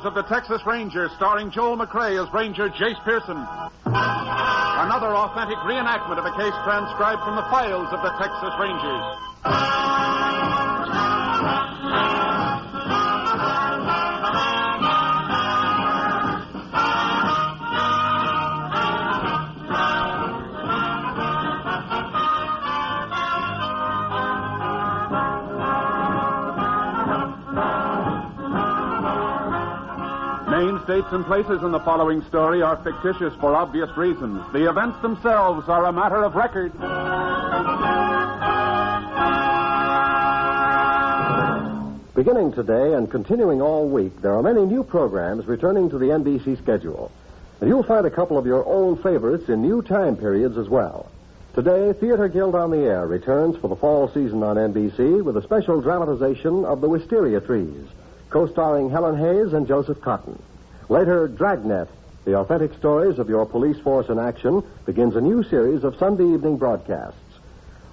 of the Texas Rangers, starring Joel McRae as Ranger Jace Pearson. Another authentic reenactment of a case transcribed from the files of the Texas Rangers. Names, dates, and places in the following story are fictitious for obvious reasons. The events themselves are a matter of record. Beginning today and continuing all week, there are many new programs returning to the NBC schedule. And you'll find a couple of your old favorites in new time periods as well. Today, Theater Guild on the Air returns for the fall season on NBC with a special dramatization of The Wisteria Trees, co-starring Helen Hayes and Joseph Cotton. Later, Dragnet, the authentic stories of your police force in action, begins a new series of Sunday evening broadcasts.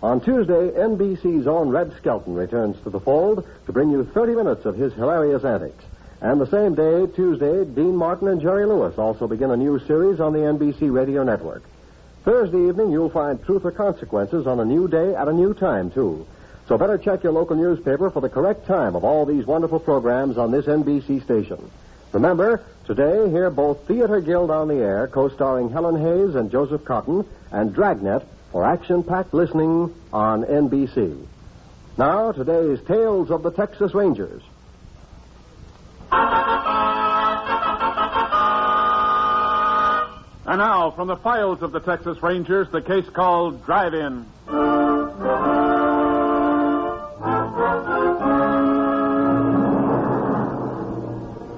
On Tuesday, NBC's own Red Skelton returns to the fold to bring you 30 minutes of his hilarious antics. And the same day, Tuesday, Dean Martin and Jerry Lewis also begin a new series on the NBC radio network. Thursday evening, you'll find Truth or Consequences on a new day at a new time, too. So better check your local newspaper for the correct time of all these wonderful programs on this NBC station. Remember, today, hear both Theater Guild on the Air, co-starring Helen Hayes and Joseph Cotton, and Dragnet for action-packed listening on NBC. Now, today's Tales of the Texas Rangers. And now, from the files of the Texas Rangers, the case called Drive-In.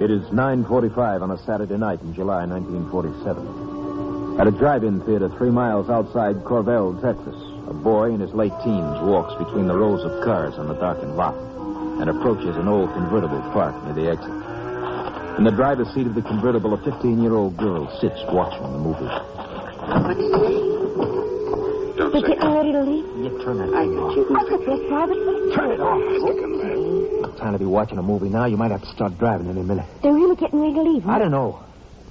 It is 9:45 on a Saturday night in July 1947. At a drive-in theater 3 miles outside Corvell, Texas, a boy in his late teens walks between the rows of cars on the darkened lot and approaches an old convertible parked near the exit. In the driver's seat of the convertible, a 15-year-old girl sits watching the movie. What's the name? Don't They're say getting ready to leave? You turn that I thing off. took this privately. Turn it off. Stick 'em there. No time to be watching a movie now. You might have to start driving any minute. They're really getting ready to leave, huh? I don't know.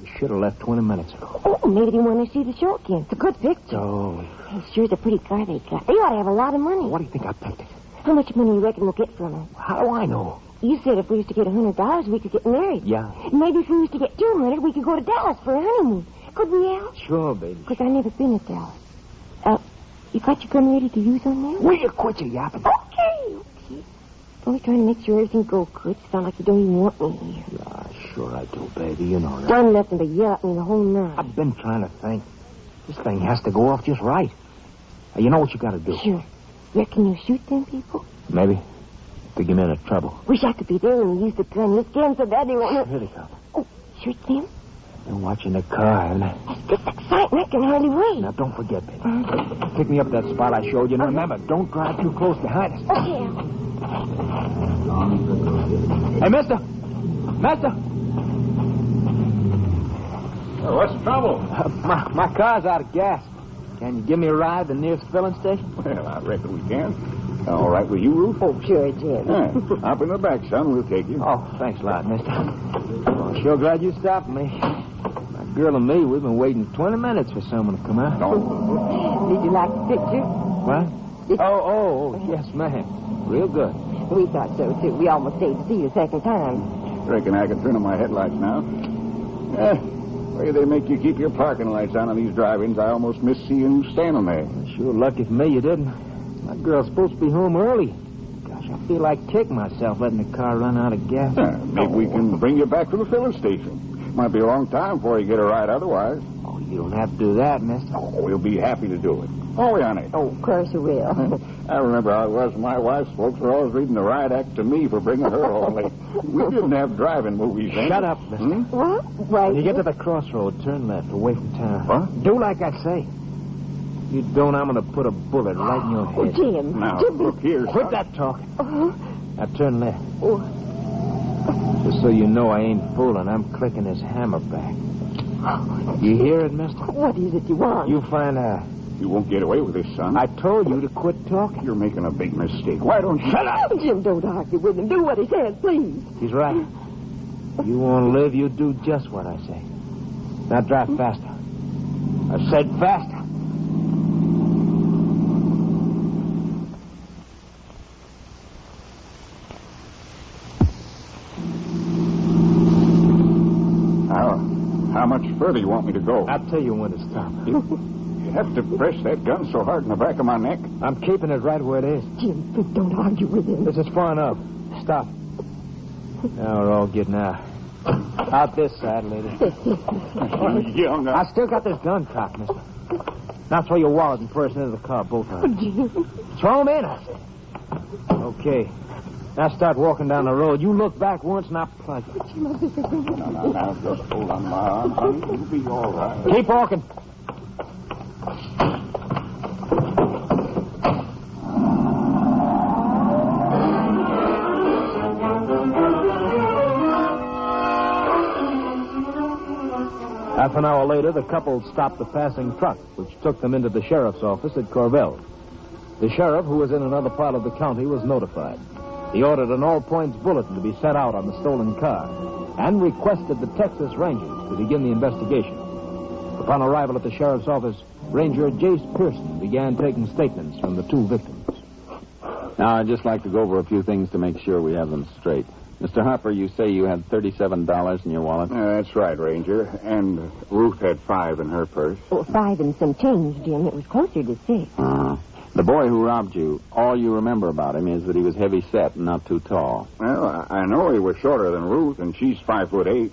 You should have left 20 minutes ago. Oh, maybe they want to see the show again. It's a good picture. Oh. Hey, sure, it's a pretty car they got. They ought to have a lot of money. What do you think I picked it? How much money you reckon we'll get from them? How do I know? You said if we was to get $100, we could get married. Yeah. Maybe if we was to get $200, we could go to Dallas for a honeymoon. Could we, Al? Sure, baby. Because I've never been to Dallas. You got your gun ready to use on there? Will you quit your yapping? Okay. Only trying to make sure everything goes good. Sound like you don't even want me here. Yeah, sure I do, baby. You know that. Done nothing but yell at me the whole night. I've been trying to think. This thing has to go off just right. You know what you got to do. Sure. Reckon you'll shoot them people? Maybe. To get me into trouble. Wish I could be there when you use the gun. This gun so bad they won't... Here they come. Oh, shoot them? They're watching the car, haven't they? That's just exciting. I can hardly wait. Now, don't forget, baby. Pick me up that spot I showed you. And remember, don't drive too close behind us. Okay. Hey, mister! Mister! What's the trouble? My car's out of gas. Can you give me a ride to the nearest filling station? Well, I reckon we can. All right with you, Ruth? Oh, sure, Jim. Yeah. Hop in the back, son. We'll take you. Oh, thanks a lot, mister. Oh, sure glad you stopped me. My girl and me, we've been waiting 20 minutes for someone to come out. Did you like the picture? What? Oh, yes, ma'am. Real good. We thought so, too. We almost stayed to see you a second time. Reckon I can turn on my headlights now. The way they make you keep your parking lights on these drive-ins, I almost miss seeing you standing there. Sure lucky for me you didn't. My girl's supposed to be home early. Gosh, I feel like kicking myself letting the car run out of gas. Maybe we can bring you back to the filling station. Might be a long time before you get a ride otherwise. Oh, you don't have to do that, mister. Oh, we'll be happy to do it. Oh, honey. Oh, of course you will. I remember how it was when my wife's folks were always reading the riot act to me for bringing her home late. We didn't have driving movies then. Shut up, mister. What? Why? When you get to the crossroad, turn left, away from town. What? Do like I say. You don't, I'm going to put a bullet right in your Oh, head. Jim. Now, Jim. look here, Quit son. that talking. Uh-huh. Now turn left. Oh. Just so you know I ain't fooling, I'm clicking his hammer back. You hear it, mister? What is it you want? You find out. You won't get away with this, son. I told you to quit talking. You're making a big mistake. Why don't you... Shut up! Jim, don't argue with him. Do what he says, please. He's right. You want to live, you do just what I say. Now drive faster. I said faster. How much further you want me to go? I'll tell you when to stop. You have to press that gun so hard in the back of my neck. I'm keeping it right where it is. Jim, please don't argue with him. This is far enough. Stop. Now we're all getting out. Out this side, lady. Young, I still got this gun cocked, mister. Now throw your wallet and purse into the car, both of them. Jim. Throw them in, I said. Okay. Now start walking down the road. You look back once and I'll plug you. Now, just hold on my arm, honey. You'll be all right. Keep walking. Half an hour later, the couple stopped the passing truck, which took them into the sheriff's office at Corvell. The sheriff, who was in another part of the county, was notified. He ordered an all-points bulletin to be sent out on the stolen car and requested the Texas Rangers to begin the investigation. Upon arrival at the sheriff's office, Ranger Jace Pearson began taking statements from the two victims. Now, I'd just like to go over a few things to make sure we have them straight. Mr. Harper, you say you had $37 in your wallet? That's right, Ranger. And Ruth had $5 in her purse. Oh, 5 and some change, Jim. It was closer to 6. Uh-huh. The boy who robbed you, all you remember about him is that he was heavy-set and not too tall. Well, I know he was shorter than Ruth, and she's 5'8".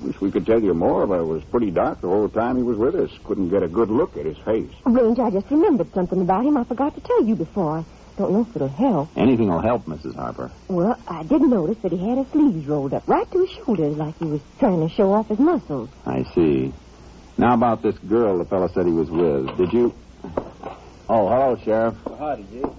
Wish we could tell you more, but it was pretty dark the whole time he was with us. Couldn't get a good look at his face. Ranger, I just remembered something about him I forgot to tell you before. I don't know if it'll help. Anything will help, Mrs. Harper. Well, I did notice that he had his sleeves rolled up right to his shoulders like he was trying to show off his muscles. I see. Now about this girl the fellow said he was with. Did you... Oh, hello, Sheriff. Well, howdy, Jake.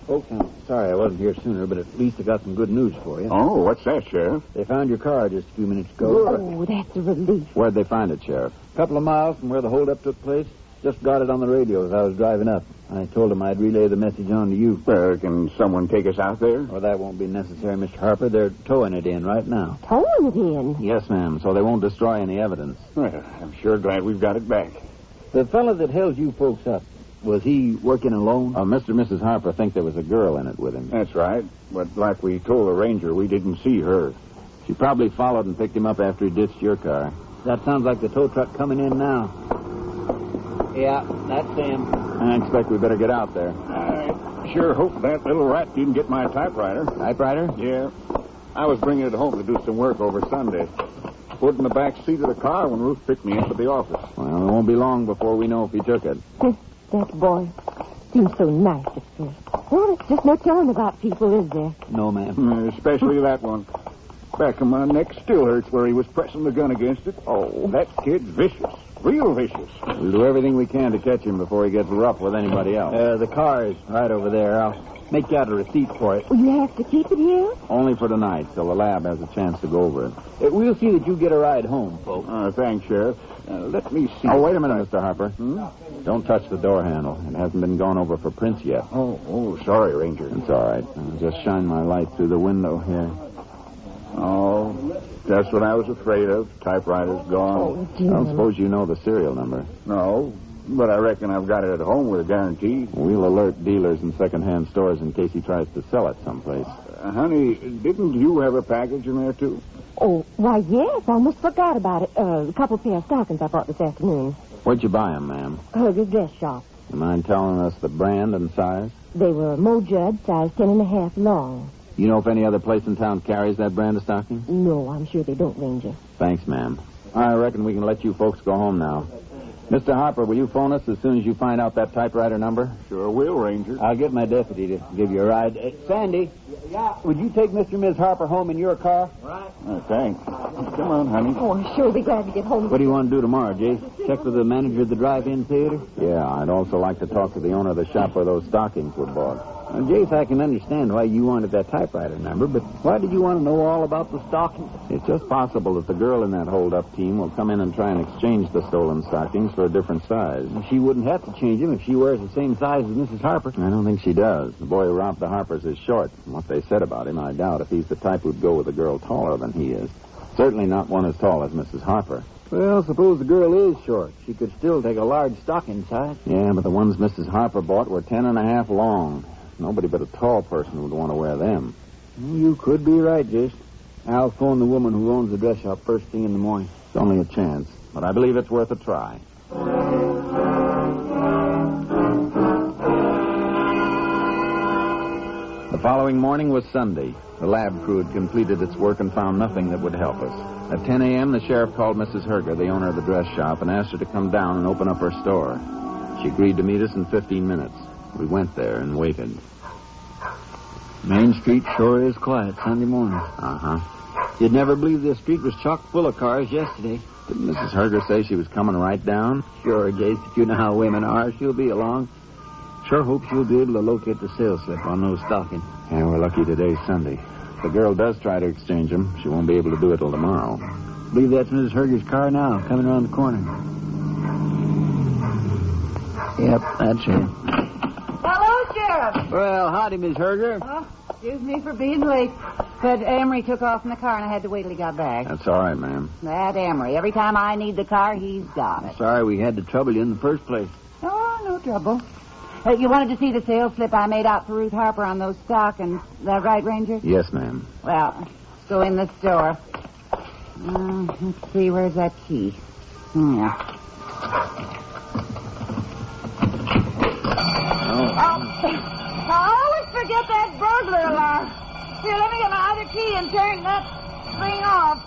Folks, I'm sorry I wasn't here sooner, but at least I got some good news for you. Oh, what's that, Sheriff? They found your car just a few minutes ago. Oh, that's a relief. Where'd they find it, Sheriff? A couple of miles from where the holdup took place. Just got it on the radio as I was driving up. I told them I'd relay the message on to you. Can someone take us out there? Well, that won't be necessary, Mr. Harper. They're towing it in right now. Towing it in? Yes, ma'am, so they won't destroy any evidence. Well, I'm sure glad we've got it back. The fellow that held you folks up, was he working alone? Mr. and Mrs. Harper think there was a girl in it with him. That's right. But like we told the ranger, we didn't see her. She probably followed and picked him up after he ditched your car. That sounds like the tow truck coming in now. Yeah, that's him. I expect we better get out there. I sure hope that little rat didn't get my typewriter. Typewriter? Yeah. I was bringing it home to do some work over Sunday. Put it in the back seat of the car when Ruth picked me up at the office. Well, it won't be long before we know if he took it. That boy seems so nice at first. Well, there's just no telling about people, is there? No, ma'am. Especially that one. Back of my neck still hurts where he was pressing the gun against it. Oh, that kid's vicious. Real vicious. We'll do everything we can to catch him before he gets rough with anybody else. The car is right over there. I'll make you out a receipt for it. Will you have to keep it here? Only for tonight, till the lab has a chance to go over it. We'll see that you get a ride home, folks. Thanks, Sheriff. Let me see. Oh, wait a minute, Mr. Harper. Don't touch the door handle. It hasn't been gone over for prints yet. Oh, sorry, Ranger. It's all right. I'll just shine my light through the window here. Oh, that's what I was afraid of. Typewriter's gone. Oh, I dear. don't suppose you know the serial number. No, but I reckon I've got it at home with a guarantee. We'll alert dealers in second-hand stores in case he tries to sell it someplace. Honey, didn't you have a package in there, too? Oh, why, yes. I almost forgot about it. A couple pair of stockings I bought this afternoon. Where'd you buy 'em, ma'am? Herger's dress shop. You mind telling us the brand and size? They were Mo Judd, size 10.5 long. You know if any other place in town carries that brand of stocking? No, I'm sure they don't, Ranger. Thanks, ma'am. I reckon we can let you folks go home now. Mr. Harper, will you phone us as soon as you find out that typewriter number? Sure will, Ranger. I'll get my deputy to give you a ride. Sandy, would you take Mr. and Ms. Harper home in your car? Thanks. Come on, honey. Oh, I'm sure be glad to get home. What do you want to do tomorrow, Jace? Check with the manager of the drive-in theater? Yeah, I'd also like to talk to the owner of the shop where those stockings were bought. Now, Jace, I can understand why you wanted that typewriter number, but why did you want to know all about the stockings? It's just possible that the girl in that hold-up team will come in and try and exchange the stolen stockings for a different size. She wouldn't have to change them if she wears the same size as Mrs. Harper. I don't think she does. The boy who robbed the Harpers is short. From what they said about him, I doubt if he's the type who'd go with a girl taller than he is. Certainly not one as tall as Mrs. Harper. Well, suppose the girl is short. She could still take a large stocking size. Yeah, but the ones Mrs. Harper bought were 10.5 long. Nobody but a tall person would want to wear them. You could be right, Jace. I'll phone the woman who owns the dress shop first thing in the morning. It's only a chance, but I believe it's worth a try. The following morning was Sunday. The lab crew had completed its work and found nothing that would help us. At 10 a.m., the sheriff called Mrs. Herger, the owner of the dress shop, and asked her to come down and open up her store. She agreed to meet us in 15 minutes. We went there and waited. Main Street sure is quiet Sunday morning. Uh-huh. You'd never believe this street was chock full of cars yesterday. Didn't Mrs. Herger say she was coming right down? Sure, Jace. If you know how women are, she'll be along. Sure hope she'll be able to locate the sales slip on those stockings. Yeah, we're lucky today's Sunday. If the girl does try to exchange them, she won't be able to do it till tomorrow. I believe that's Mrs. Herger's car now, coming around the corner. Yep, that's her. Hello, Sheriff. Well, howdy, Miss Herger. Oh, excuse me for being late. But Emery took off in the car, and I had to wait till he got back. That's all right, ma'am. That Emery. Every time I need the car, he's got it. Sorry we had to trouble you in the first place. Oh, no trouble. You wanted to see the sales slip I made out for Ruth Harper on those stockings. Is that right, Ranger? Yes, ma'am. Well, let's go in the store. Let's see, where's that key? Yeah. I always forget that burglar alarm. Here, let me get my other key and turn that thing off.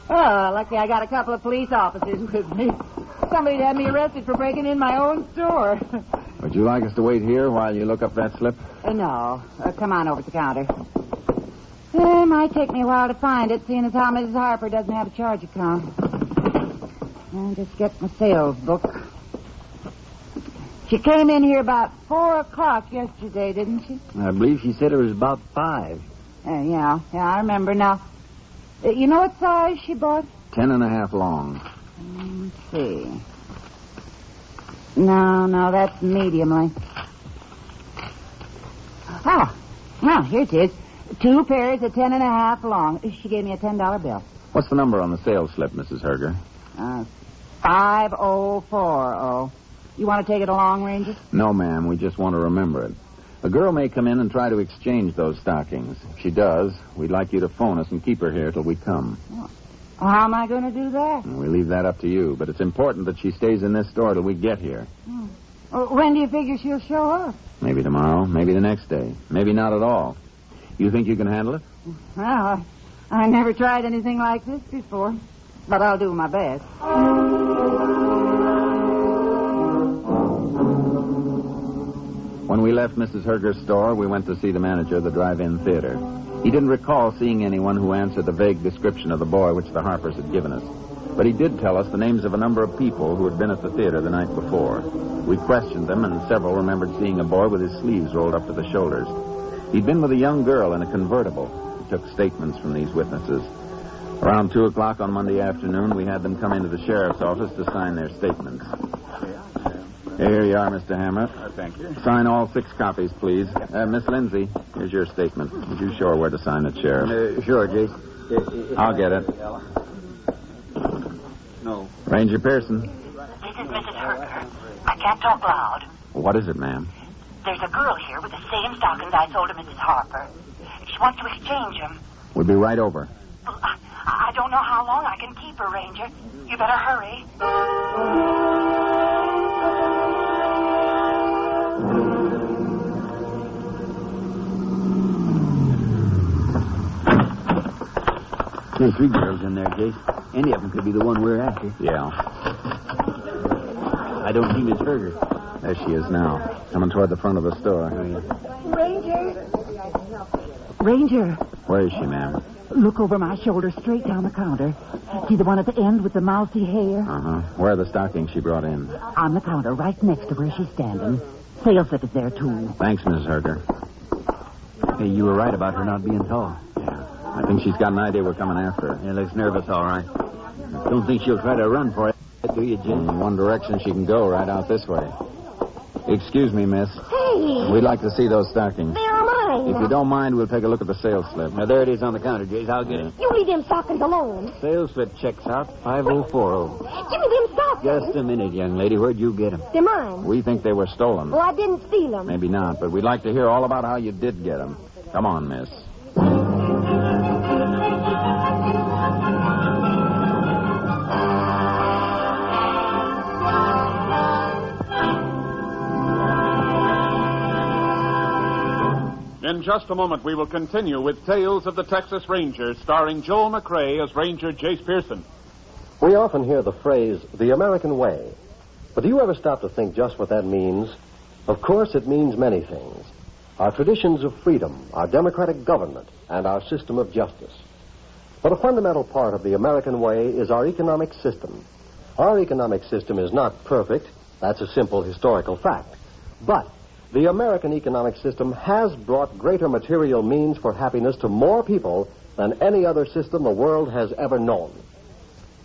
Oh, lucky I got a couple of police officers with me. Somebody'd have me arrested for breaking in my own store. Would you like us to wait here while you look up that slip? No. Come on over to the counter. It might take me a while to find it, seeing as how Mrs. Harper doesn't have a charge account. I'll just get my sales book. She came in here about 4 o'clock yesterday, didn't she? I believe she said it was about 5. Yeah, I remember now. You know what size she bought? 10.5 long. Let's see. No, that's medium length. Oh, here it is. 2 pairs of 10.5 long. She gave me a $10 bill. What's the number on the sales slip, Mrs. Herger? 5040. You want to take it along, Ranger? No, ma'am. We just want to remember it. A girl may come in and try to exchange those stockings. If she does, we'd like you to phone us and keep her here till we come. Well, how am I going to do that? We leave that up to you, but it's important that she stays in this store till we get here. Well, when do you figure she'll show up? Maybe tomorrow, maybe the next day, maybe not at all. You think you can handle it? Well, I never tried anything like this before, but I'll do my best. When we left Mrs. Herger's store, we went to see the manager of the drive-in theater. He didn't recall seeing anyone who answered the vague description of the boy which the Harpers had given us. But he did tell us the names of a number of people who had been at the theater the night before. We questioned them, and several remembered seeing a boy with his sleeves rolled up to the shoulders. He'd been with a young girl in a convertible. We took statements from these witnesses. Around 2 o'clock on Monday afternoon, we had them come into the sheriff's office to sign their statements. Here you are, Mr. Hammer. Thank you. Sign all 6 copies, please. Miss Lindsay, here's your statement. Would you show her where to sign it, Sheriff? Sure, Jace. I'll get it. No. Ranger Pearson. This is Mrs. Herger. I can't talk loud. What is it, ma'am? There's a girl here with the same stockings I sold to Mrs. Harper. She wants to exchange them. We'll be right over. Well, I don't know how long I can keep her, Ranger. You better hurry. There's 3 girls in there, Jace. Any of them could be the one we're after. Yeah. I don't see Miss Herger. There she is now, coming toward the front of the store. Ranger. Where is she, ma'am? Look over my shoulder, straight down the counter. See the one at the end with the mousy hair? Uh-huh. Where are the stockings she brought in? On the counter, right next to where she's standing. Sales slip is there, too. Thanks, Mrs. Herger. Hey, you were right about her not being tall. Yeah. I think she's got an idea we're coming after her. She looks nervous, all right. Don't think she'll try to run for it, do you, Jim? In one direction she can go, right out this way. Excuse me, miss. Hey! We'd like to see those stockings. They're mine. If you don't mind, we'll take a look at the sales slip. Now, there it is on the counter, Jace. I'll get it. You leave them stockings alone. Sales slip checks out 5040. Give me them stockings. Just a minute, young lady. Where'd you get them? They're mine. We think they were stolen. Well, I didn't steal them. Maybe not, but we'd like to hear all about how you did get them. Come on, miss. In just a moment, we will continue with Tales of the Texas Rangers, starring Joel McCrea as Ranger Jace Pearson. We often hear the phrase, the American way. But do you ever stop to think just what that means? Of course, it means many things. Our traditions of freedom, our democratic government, and our system of justice. But a fundamental part of the American way is our economic system. Our economic system is not perfect. That's a simple historical fact. But the American economic system has brought greater material means for happiness to more people than any other system the world has ever known.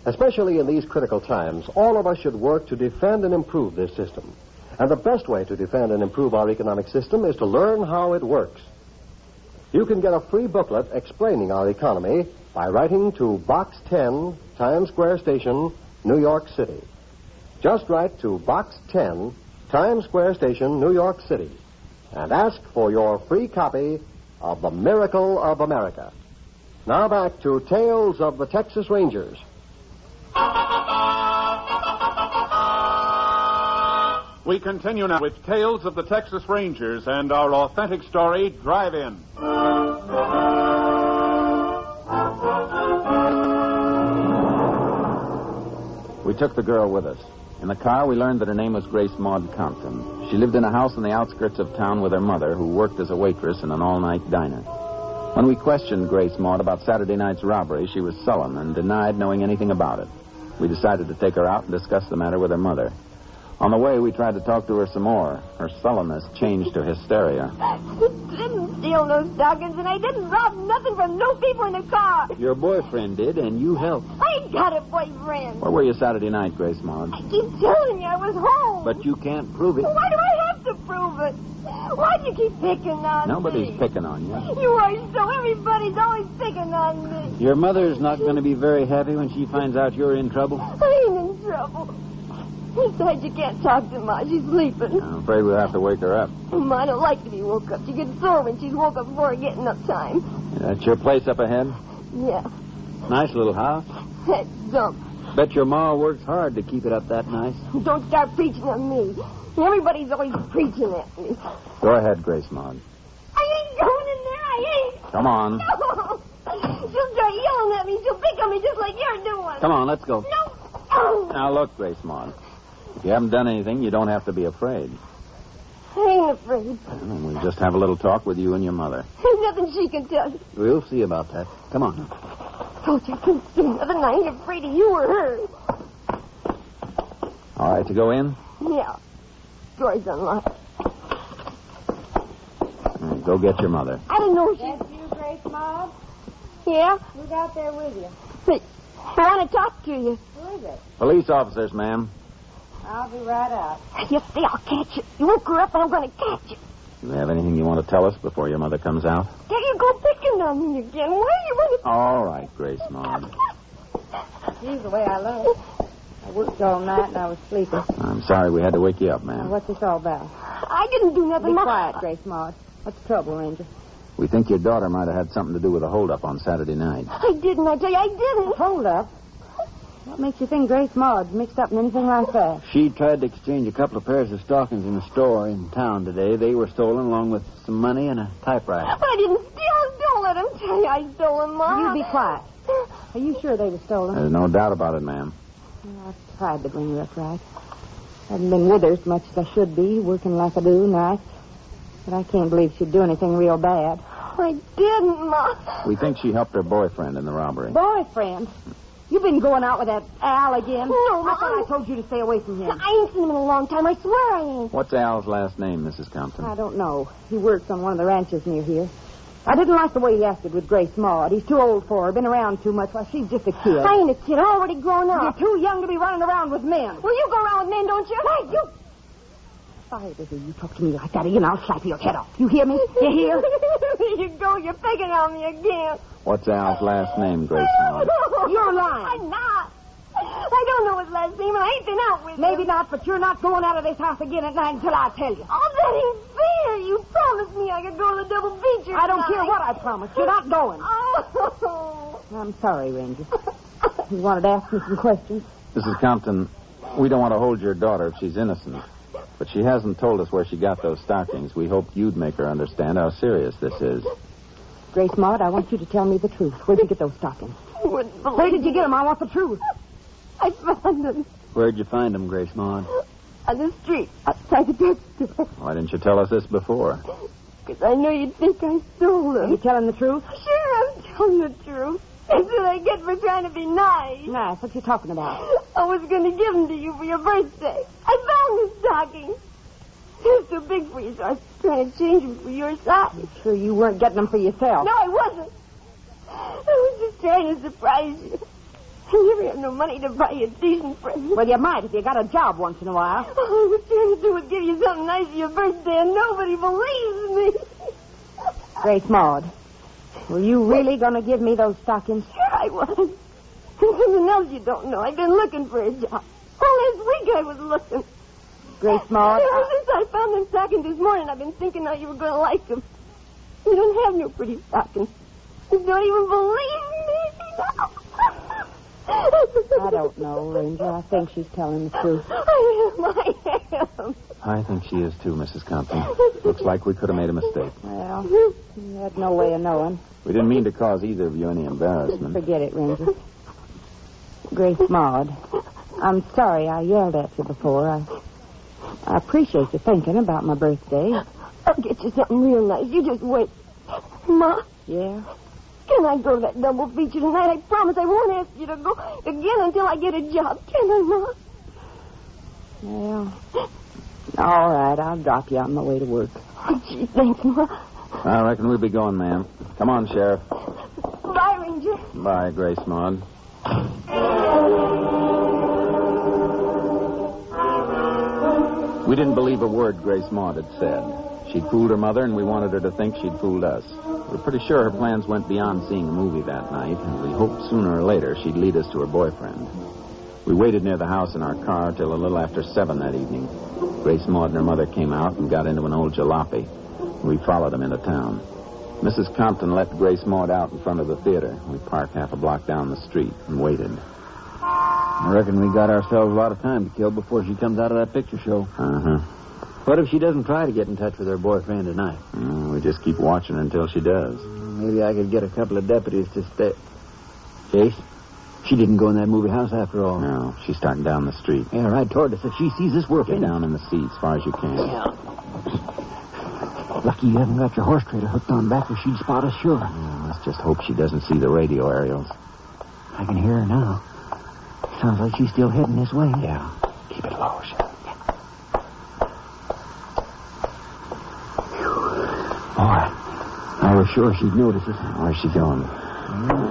Especially in these critical times, all of us should work to defend and improve this system. And the best way to defend and improve our economic system is to learn how it works. You can get a free booklet explaining our economy by writing to Box 10, Times Square Station, New York City. Just write to Box 10, Times Square Station, New York City, and ask for your free copy of The Miracle of America. Now back to Tales of the Texas Rangers. We continue now with Tales of the Texas Rangers and our authentic story, Drive-In. We took the girl with us. In the car, we learned that her name was Grace Maud Compton. She lived in a house on the outskirts of town with her mother, who worked as a waitress in an all-night diner. When we questioned Grace Maud about Saturday night's robbery, she was sullen and denied knowing anything about it. We decided to take her out and discuss the matter with her mother. On the way, we tried to talk to her some more. Her sullenness changed to hysteria. I didn't steal no stockings, and I didn't rob nothing from no people in the car. Your boyfriend did, and you helped. I ain't got a boyfriend. Where were you Saturday night, Grace Maud? I keep telling you I was home. But you can't prove it. Why do I have to prove it? Why do you keep picking on Nobody's me? picking on you. You are so. Everybody's always picking on me. Your mother's not going to be very happy when she finds out you're in trouble. I ain't in trouble. Besides, you can't talk to Ma. She's sleeping. I'm afraid we'll have to wake her up. Ma don't like to be woke up. She gets sore when she's woke up before getting up time. That's your place up ahead? Yeah. Nice little house. That dump. Bet your ma works hard to keep it up that nice. Don't start preaching on me. Everybody's always preaching at me. Go ahead, Grace Maud. I ain't going in there. I ain't. Come on. No. She'll start yelling at me. She'll pick on me just like you're doing. Come on, let's go. No. Oh. Now, look, Grace Maud. If you haven't done anything, you don't have to be afraid. I ain't afraid. And we'll just have a little talk with you and your mother. There's nothing she can tell you. We'll see about that. Come on. Told you I couldn't say nothing. I ain't afraid of you or her. All right, to go in? Yeah. Door's unlocked. All right, go get your mother. I didn't know she... That's you, Grace Maud? Yeah? Who's out there with you? Hey, I want to talk to you. Who is it? Police officers, ma'am. I'll be right out. You see, I'll catch you. You woke her up, and I'm going to catch you. Do you have anything you want to tell us before your mother comes out? There you go picking on me again. Why are you running... All right, Grace Maud. He's the way I love. I worked all night and I was sleeping. I'm sorry we had to wake you up, Now, ma'am. what's this all about? I didn't do nothing. Be Ma. quiet, Grace Maud. What's the trouble, Ranger? We think your daughter might have had something to do with a holdup on Saturday night. I didn't. I tell you, I didn't. Hold up. What makes you think Grace Maud's mixed up in anything like that? She tried to exchange a couple of pairs of stockings in the store in town today. They were stolen along with some money and a typewriter. But I didn't steal. Don't let him tell you I stole them, Ma. You be quiet. Are you sure they were stolen? There's no doubt about it, ma'am. Well, I tried to bring her up right. I haven't been with her as much as I should be, working like I do nights. But I can't believe she'd do anything real bad. I didn't, Ma. We think she helped her boyfriend in the robbery. Boyfriend? You've been going out with that Al again? No, I thought Ma. I told you to stay away from him. I ain't seen him in a long time. I swear I ain't. What's Al's last name, Mrs. Compton? I don't know. He works on one of the ranches near here. I didn't like the way he acted with Grace Maud. He's too old for her, been around too much. Well, she's just a kid. I ain't a kid. I'm already grown up. You're too young to be running around with men. Well, you go around with men, don't you? Hey, you... If I ever hear you talk to me like that again, I'll slap your head off. You hear me? You hear? There you go. You're picking on me again. What's Al's last name, Grace Maud? You're lying. I'm not. I don't know his last name, and I ain't been out with him. Maybe not, but you're not going out of this house again at night until I tell you. Oh, that ain't fair. You promised me I could go to the double feature I don't tonight. care what I promised. You're not going. Oh. I'm sorry, Ranger. You wanted to ask me some questions? Mrs. Compton, we don't want to hold your daughter if she's innocent. But she hasn't told us where she got those stockings. We hoped you'd make her understand how serious this is. Grace Maud, I want you to tell me the truth. Where'd you get those stockings? Where did you get them? I want the truth. I found them Where'd you find them, Grace Maud? on the street outside the drugstore. Why didn't you tell us this before? Because I know you'd think I stole them. Are you telling the truth? Sure, I'm telling the truth. That's what I get for trying to be nice. Nice. What you talking about? I was going to give them to you for your birthday. I found the stockings. They're too big for you, so I was trying to change them for your size. You sure you weren't getting them for yourself? No, I wasn't. I was just trying to surprise you. I never have no money to buy you a decent present. Well, you might if you got a job once in a while. All I was trying to do was give you something nice for your birthday, and nobody believes me. Grace Maud, were you really going to give me those stockings? Sure I was. And something else you don't know. I've been looking for a job. All last week I was looking. Grace Maud, Ever since I found them stockings this morning, I've been thinking how you were going to like them. You don't have no pretty stockings. You don't even believe me. I don't know, Ranger. I think she's telling the truth. I am. I think she is too, Mrs. Compton. Looks like we could have made a mistake. Well, you had no way of knowing. We didn't mean to cause either of you any embarrassment. Forget it, Ranger. Grace Maud, I'm sorry I yelled at you before. I appreciate you thinking about my birthday. I'll get you something real nice. You just wait. Ma? Yeah? Can I go to that double feature tonight? I promise I won't ask you to go again until I get a job. Can I, Ma? Well, all right. I'll drop you on my way to work. Oh, gee, thanks, Ma. I reckon we'll be going, ma'am. Come on, Sheriff. Bye, Ranger. Bye, Grace Maud. We didn't believe a word Grace Maud had said. She'd fooled her mother, and we wanted her to think she'd fooled us. We're pretty sure her plans went beyond seeing a movie that night, and we hoped sooner or later she'd lead us to her boyfriend. We waited near the house in our car till a little after 7 that evening. Grace Maud and her mother came out and got into an old jalopy. We followed them into town. Mrs. Compton let Grace Maud out in front of the theater. We parked half a block down the street and waited. I reckon we got ourselves a lot of time to kill before she comes out of that picture show. Uh-huh. What if she doesn't try to get in touch with her boyfriend tonight? We just keep watching her until she does. Maybe I could get a couple of deputies to stay. Chase, she didn't go in that movie house after all. No, she's starting down the street. Yeah, right toward us. If she sees us, we're Get finished. down in the seat as far as you can. Yeah. Lucky you haven't got your horse trailer hooked on back, or she'd spot us sure. Yeah, let's just hope she doesn't see the radio aerials. I can hear her now. Sounds like she's still heading this way. Yeah. Keep it low, Sheriff. Boy, I was sure she'd notice us. Where's she going?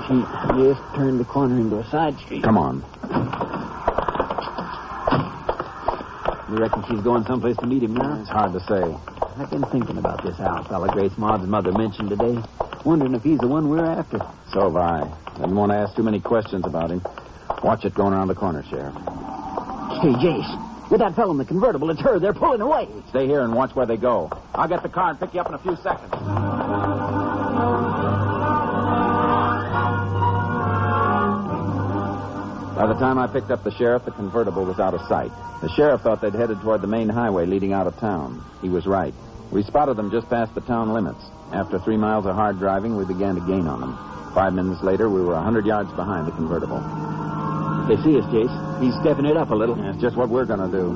She just turned the corner into a side street. Come on. You reckon she's going someplace to meet him now? It's hard to say. I've been thinking about this Al fella Grace Maud's mother mentioned today. Wondering if he's the one we're after. So have I. Didn't want to ask too many questions about him. Watch it going around the corner, Sheriff. Hey, Jace. With that fellow in the convertible, it's her. They're pulling away. Stay here and watch where they go. I'll get the car and pick you up in a few seconds. By the time I picked up the sheriff, the convertible was out of sight. The sheriff thought they'd headed toward the main highway leading out of town. He was right. We spotted them just past the town limits. After 3 miles of hard driving, we began to gain on them. 5 minutes later, we were 100 yards behind the convertible. They see us, Jace. He's stepping it up a little. That's just what we're going to do.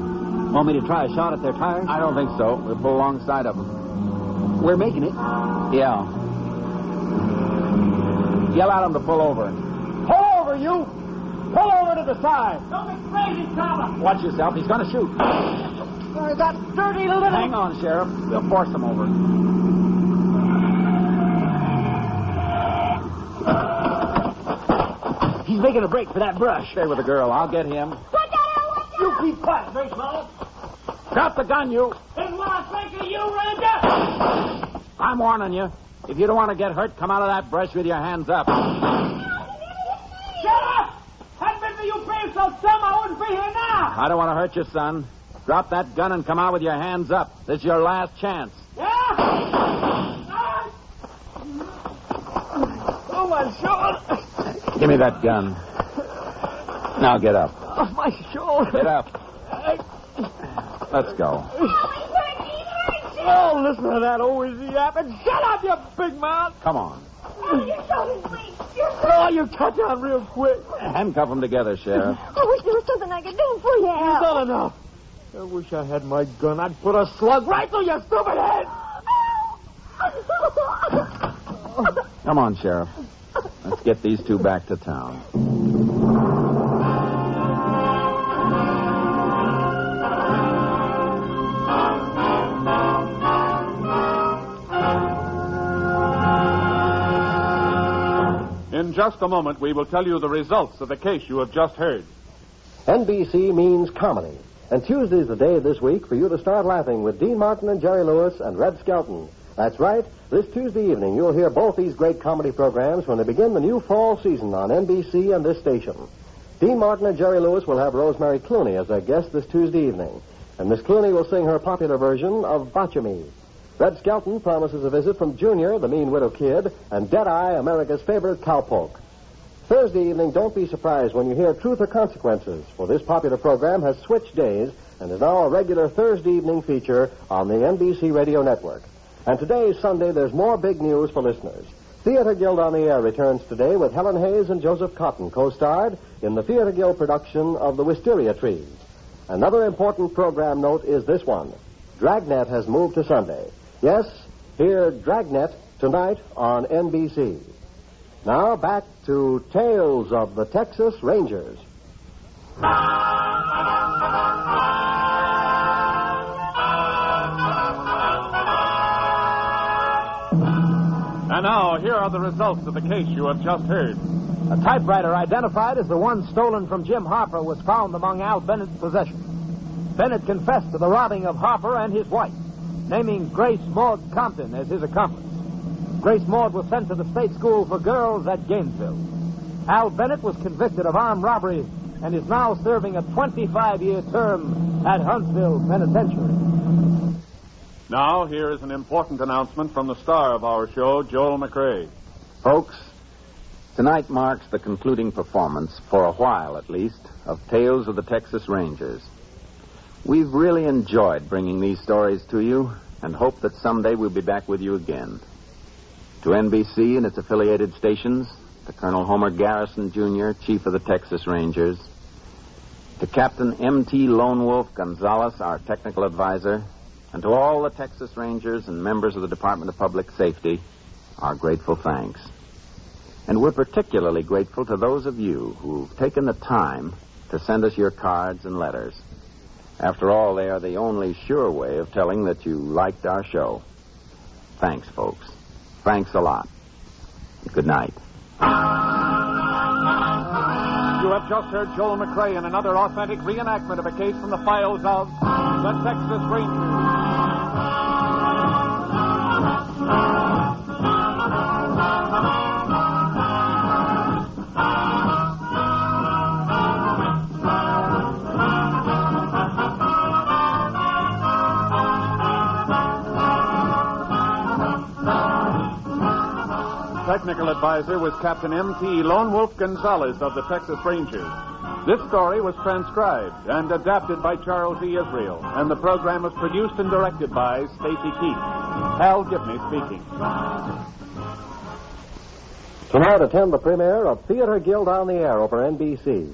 Want me to try a shot at their tires? I don't think so. We'll pull alongside of them. We're making it. Yeah. Yell at him to pull over. Pull over, you! Pull over to the side. Don't be crazy, Copper. Watch yourself. He's going to shoot. That dirty little... Hang on, Sheriff. We'll force him over. He's making a break for that brush. Stay with the girl. I'll get him. You keep quiet, big fella. Drop the gun, you. Didn't want to think of you, Ranger. I'm warning you. If you don't want to get hurt, come out of that brush with your hands up. Shut up! Hadn't been for you being so dumb, I wouldn't be here now. I don't want to hurt you, son. Drop that gun and come out with your hands up. This is your last chance. Yeah? Oh, my shoulder. Give me that gun. Now get up. Oh, my shoulder. Get up. Let's go. Oh, listen to that old yapping. Shut up, you big mouth. Come on. Oh, your shoulder's weak. Oh, you cut down real quick. Handcuff them together, Sheriff. I wish there was something I could do for you, Al. You've done enough. I wish I had my gun. I'd put a slug right through your stupid head. Come on, Sheriff. Let's get these two back to town. In just a moment, we will tell you the results of the case you have just heard. NBC means comedy. And Tuesday's the day this week for you to start laughing with Dean Martin and Jerry Lewis and Red Skelton. That's right. This Tuesday evening, you'll hear both these great comedy programs when they begin the new fall season on NBC and this station. Dean Martin and Jerry Lewis will have Rosemary Clooney as their guest this Tuesday evening. And Miss Clooney will sing her popular version of Botcha-Me. Red Skelton promises a visit from Junior, the mean widow kid, and Deadeye, America's favorite cowpoke. Thursday evening, don't be surprised when you hear Truth or Consequences, for this popular program has switched days and is now a regular Thursday evening feature on the NBC Radio Network. And today, Sunday, there's more big news for listeners. Theater Guild on the Air returns today with Helen Hayes and Joseph Cotton co-starred in the Theater Guild production of The Wisteria Trees. Another important program note is this one. Dragnet has moved to Sunday. Yes, hear Dragnet tonight on NBC. Now back to Tales of the Texas Rangers. And now, here are the results of the case you have just heard. A typewriter identified as the one stolen from Jim Harper was found among Al Bennett's possessions. Bennett confessed to the robbing of Harper and his wife, naming Grace Maud Compton as his accomplice. Grace Maud was sent to the state school for girls at Gainesville. Al Bennett was convicted of armed robbery and is now serving a 25-year term at Huntsville Penitentiary. Now, here is an important announcement from the star of our show, Joel McCrea. Folks, tonight marks the concluding performance, for a while at least, of Tales of the Texas Rangers. We've really enjoyed bringing these stories to you and hope that someday we'll be back with you again. To NBC and its affiliated stations, to Colonel Homer Garrison, Jr., Chief of the Texas Rangers, to Captain M.T. Lone Wolf Gonzalez, our technical advisor, and to all the Texas Rangers and members of the Department of Public Safety, our grateful thanks. And we're particularly grateful to those of you who've taken the time to send us your cards and letters. After all, they are the only sure way of telling that you liked our show. Thanks, folks. Thanks a lot. Good night. You have just heard Joel McCrea in another authentic reenactment of a case from the files of the Texas Rangers. Technical advisor was Captain M.T. Lone Wolf Gonzalez of the Texas Rangers. This story was transcribed and adapted by Charles E. Israel, and the program was produced and directed by Stacy Keith. Hal Gibney speaking. Tonight, attend the premiere of Theater Guild on the Air over NBC.